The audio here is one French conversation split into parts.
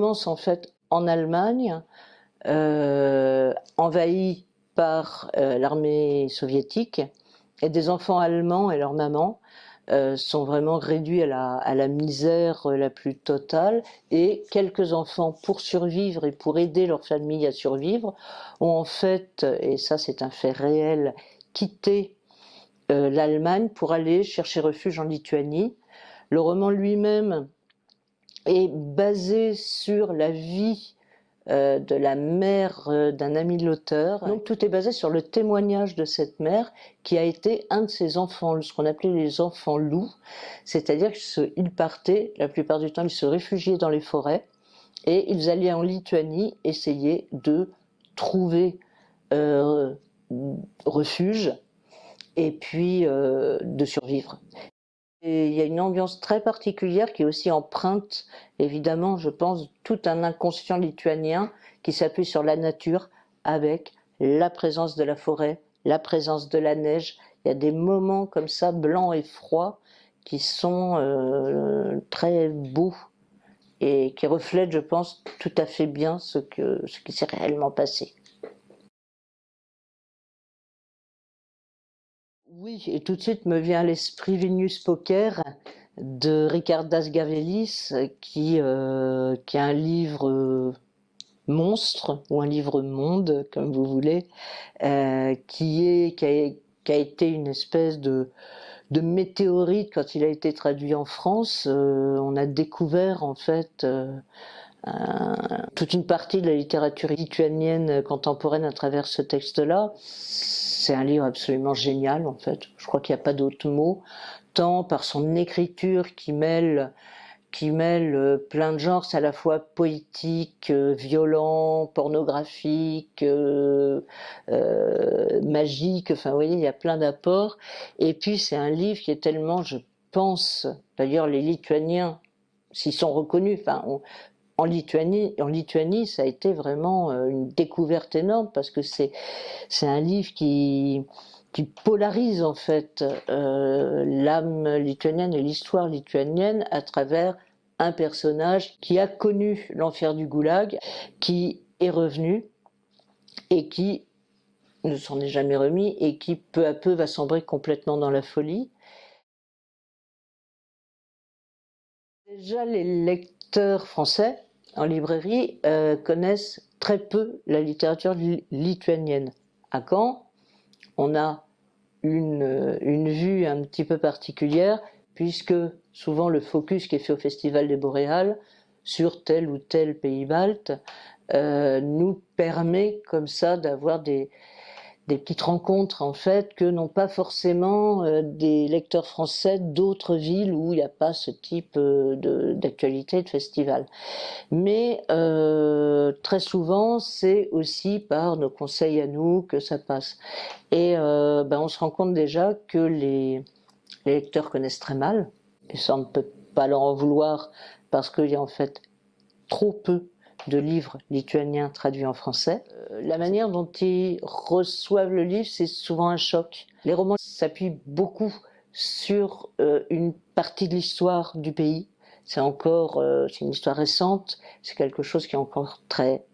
commence en fait en Allemagne, envahie par l'armée soviétique, et des enfants allemands et leur maman sont vraiment réduits à la misère la plus totale, et quelques enfants, pour survivre et pour aider leur famille à survivre, ont en fait, et ça c'est un fait réel, quitté l'Allemagne pour aller chercher refuge en Lituanie. Le roman lui-même est basé sur la vie de la mère d'un ami de l'auteur. Donc tout est basé sur le témoignage de cette mère qui a été un de ses enfants, ce qu'on appelait les enfants loups, c'est-à-dire qu'ils partaient, la plupart du temps, ils se réfugiaient dans les forêts et ils allaient en Lituanie essayer de trouver refuge et puis de survivre. Et il y a une ambiance très particulière qui est aussi empreinte, évidemment, je pense, tout un inconscient lituanien qui s'appuie sur la nature avec la présence de la forêt, la présence de la neige. Il y a des moments comme ça, blancs et froids, qui sont très beaux et qui reflètent, je pense, tout à fait bien ce qui s'est réellement passé. Oui, et tout de suite me vient à l'esprit Venus Poker de Ricardas Gavelis, qui est un livre monstre, ou un livre monde, comme vous voulez, qui a été une espèce de météorite quand il a été traduit en France. On a découvert en fait toute une partie de la littérature lituanienne contemporaine à travers ce texte-là. C'est un livre absolument génial en fait, je crois qu'il n'y a pas d'autre mot, tant par son écriture qui mêle plein de genres, c'est à la fois poétique, violent, pornographique, magique, enfin vous voyez, il y a plein d'apports. Et puis c'est un livre qui est tellement, je pense, d'ailleurs les Lituaniens s'y sont reconnus, enfin en Lituanie, ça a été vraiment une découverte énorme parce que c'est un livre qui polarise en fait l'âme lituanienne et l'histoire lituanienne à travers un personnage qui a connu l'enfer du goulag, qui est revenu et qui ne s'en est jamais remis et qui peu à peu va sombrer complètement dans la folie. Déjà les lecteurs français en librairie connaissent très peu la littérature lituanienne. À Caen, on a une vue un petit peu particulière, puisque souvent le focus qui est fait au Festival des Boréales sur tel ou tel pays balte nous permet comme ça d'avoir des petites rencontres en fait que n'ont pas forcément des lecteurs français d'autres villes où il n'y a pas ce type d'actualité, de festival. Mais très souvent c'est aussi par nos conseils à nous que ça passe. Et on se rend compte déjà que les lecteurs connaissent très mal, et ça on ne peut pas leur en vouloir parce qu'il y a en fait trop peu de livres lituaniens traduits en français. La manière dont ils reçoivent le livre, c'est souvent un choc. Les romans s'appuient beaucoup sur une partie de l'histoire du pays. C'est une histoire récente, c'est quelque chose qui est encore très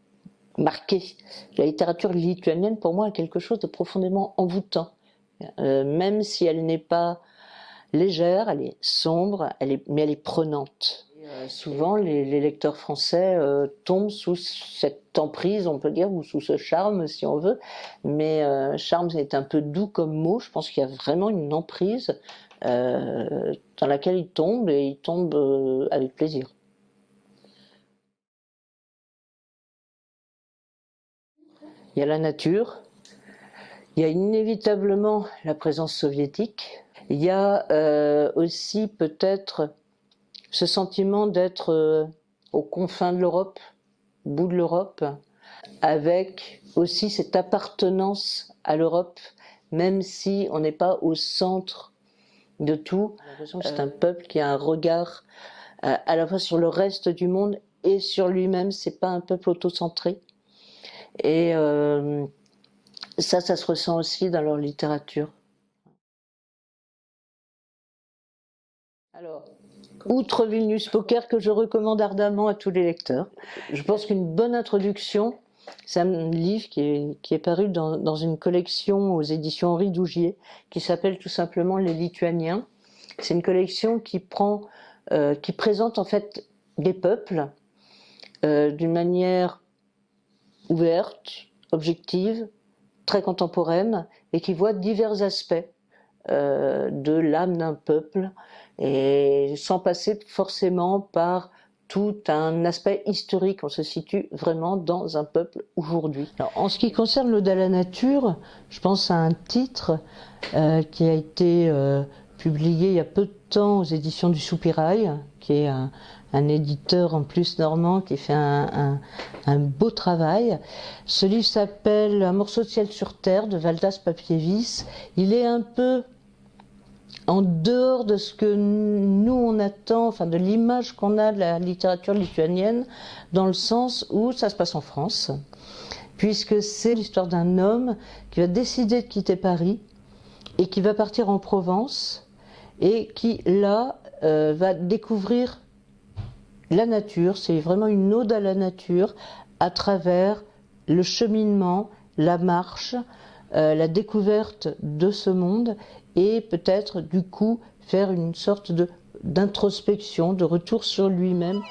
marqué. La littérature lituanienne, pour moi, est quelque chose de profondément envoûtant. Même si elle n'est pas légère, elle est sombre, mais elle est prenante. Souvent, les lecteurs français tombent sous cette emprise, on peut dire, ou sous ce charme, si on veut. Mais charme, c'est un peu doux comme mot. Je pense qu'il y a vraiment une emprise dans laquelle ils tombent, et ils tombent avec plaisir. Il y a la nature, il y a inévitablement la présence soviétique, il y a aussi peut-être ce sentiment d'être aux confins de l'Europe, au bout de l'Europe, avec aussi cette appartenance à l'Europe, même si on n'est pas au centre de tout. J'ai l'impression que c'est un peuple qui a un regard à la fois sur le reste du monde et sur lui-même. C'est pas un peuple autocentré. Et ça se ressent aussi dans leur littérature. Alors, outre Vilnius Poker, que je recommande ardemment à tous les lecteurs. Je pense qu'une bonne introduction, c'est un livre qui est paru dans une collection aux éditions Henri Dougier, qui s'appelle tout simplement Les Lituaniens. C'est une collection qui présente en fait des peuples d'une manière ouverte, objective, très contemporaine, et qui voit divers aspects de l'âme d'un peuple, et sans passer forcément par tout un aspect historique. On se situe vraiment dans un peuple aujourd'hui. En ce qui concerne l'Ode à la nature, je pense à un titre qui a été publié il y a peu de temps aux éditions du Soupirail, qui est un éditeur en plus normand qui fait un beau travail. Ce livre s'appelle Un morceau de ciel sur terre de Valdas Papievis. Il est un peu en dehors de ce que nous on attend, enfin de l'image qu'on a de la littérature lituanienne, dans le sens où ça se passe en France, puisque c'est l'histoire d'un homme qui va décider de quitter Paris et qui va partir en Provence et qui là va découvrir la nature. C'est vraiment une ode à la nature à travers le cheminement, la marche, la découverte de ce monde, et peut-être du coup faire une sorte d'introspection, de retour sur lui-même.